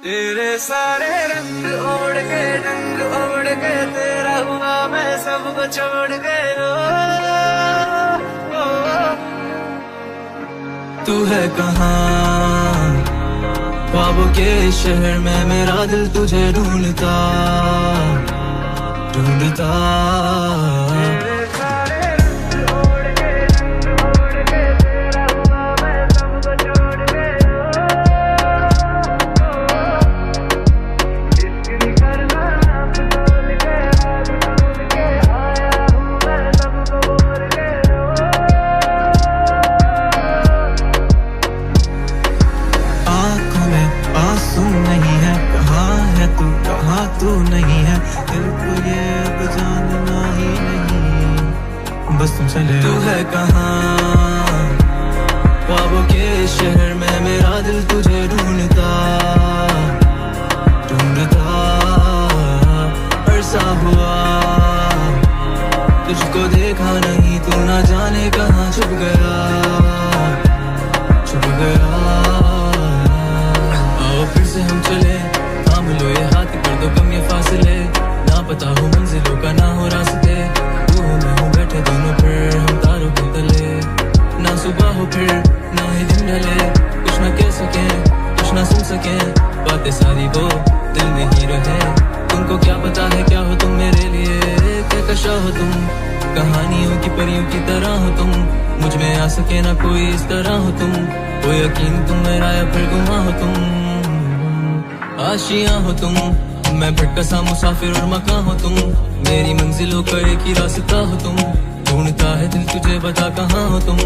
तेरे सारे रंग ओढ़ के तेरा हुआ मैं सबको छोड़ के तू है कहाँ ख्वाबों के शहर में मेरा दिल तुझे ढूंढता ढूंढता तू नहीं है दिल को ये अब जानना ही नहीं बस तुम चले तू है कहाँ ख्वाबों के शहर में मेरा दिल तुझे ढूंढता ढूंढता अरसा हुआ तुझको देखा नहीं तू ना जाने कहाँ छुप गया छुप गया आओ फिर से हम चले थाम लो ये हाथ कर दो कम ये फासले ना पता हो मंजिलों का ना हो रास्ते तू हो मैं हूँ बैठे दोनों फिर हम तारों के तले ना सुबह हो फिर ना ही दिन ढले कुछ ना कह सके कुछ ना सुन सके बातें सारी वो दिल में ही रहे तुमको क्या पता है क्या हो तुम मेरे लिए क्या कशा हो तुम कहानियों की परियों की तरह हो तुम मुझ में आ सके ना कोई इस तरह हो तुम कोई यकीन तुम मेरा या फिर गुमा हो तुम आशियां हो तुम मैं भटका सा मुसाफिर और मकान हो तुम मेरी मंजिलों का एक ही रास्ता हो तुम ढूंढता है दिल तुझे बता कहाँ हो तुम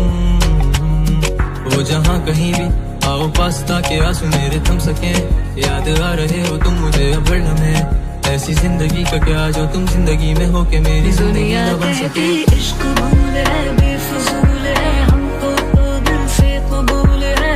वो जहाँ कहीं भी आओ पास ताकि आंसू मेरे थम सके याद आ रहे हो तुम मुझे अब हर लम्हे ऐसी जिंदगी का क्या जो तुम जिंदगी में हो के मेरी जिंदगी न बन सके इश्क भूल है बेफजूल है हमको तो दिल से कबूल है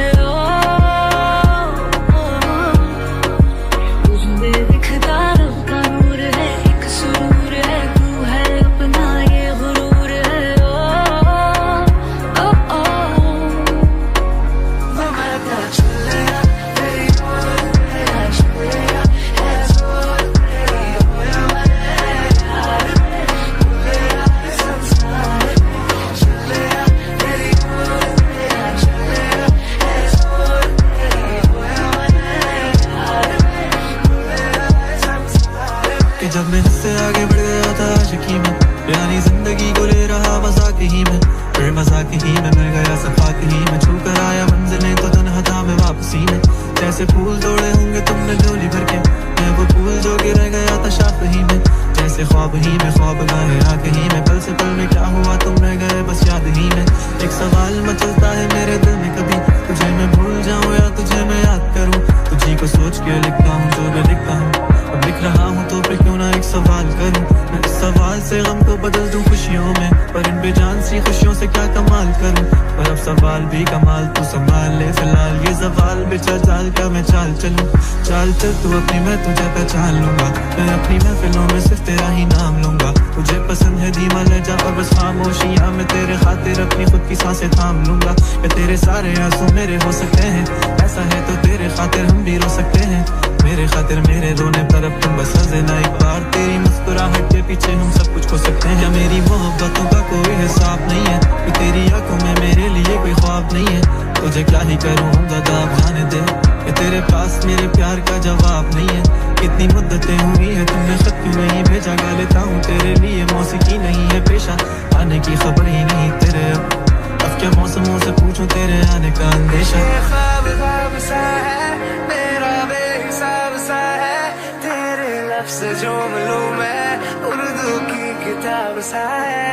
जब मैं इससे आगे बढ़ गया था आशिकी में यानी जिंदगी को ले रहा मजाक ही में फिर मजाक ही में मिल गया सफाक ही में छू कर आया मंजिलें तो तन्हा था मैं वापसी में जैसे फूल तोड़े होंगे तुमने झोली भर के मैं वो फूल जो कि रह गया था शाख ही में जैसे ख्वाब ही में ख्वाब गाए आंख ही में पल से पल में क्या हुआ तुम रह गए बस याद ही में एक सवाल मचलता है मेरे दिल में कभी तुझे मैं भूल जाऊं या तुझे मैं याद करूं तुझी को सोच के लिखता हूँ जो मैं लिखता हूँ अब लिख रहा हूँ तो फिर क्यों ना एक सवाल करूं मैं इस सवाल से गम को बदल दूं खुशियों में पर इन बेजान सी खुशियों से क्या कमाल करूं पर अब सवाल भी कमाल तू संभाल ले फिलहाल ये सवाल बेचा चाल का मैं चाल चलूं चाल चल तू अपनी मैं तुझे पहचान लूंगा मैं अपनी महफिलों में सिर्फ तेरा ही नाम लूंगा तुझे पसंद है धीमा ले जा और बस खामोशियां मैं तेरे खातिर अपनी खुद की सांसें थाम लूंगा या तेरे सारे आंसू मेरे हो सकते हैं ऐसा है तो तेरे खातिर हम भी रो सकते हैं मेरे खातिर मेरे रोने पर अब तुम बस हंस देना एक बार तेरी मुस्कुराहट के पीछे हम सब कुछ खो सकते हैं या मेरी मोहब्बतों का कोई हिसाब नहीं है कि तेरी आंखों में मेरे लिए कोई ख्वाब नहीं है तुझे क्या ही करूं हम ज़्यादा अब जाने दे कि तेरे पास मेरे प्यार का जवाब नहीं है कितनी मुद्दतें हुई है तुमने खत क्यों नहीं भेजा गा लेता हूँ तेरे लिए मौसीकी नहीं है पेशा आने की खबर ही नहीं तेरे अब क्या मौसमों से पूछूं तेरे आने का अंदेशा ख्वाब ख्वाब सा है मेरा बेहिसाब सा है तेरे लफ्ज़ जो लूं मैं उर्दू की किताब सा है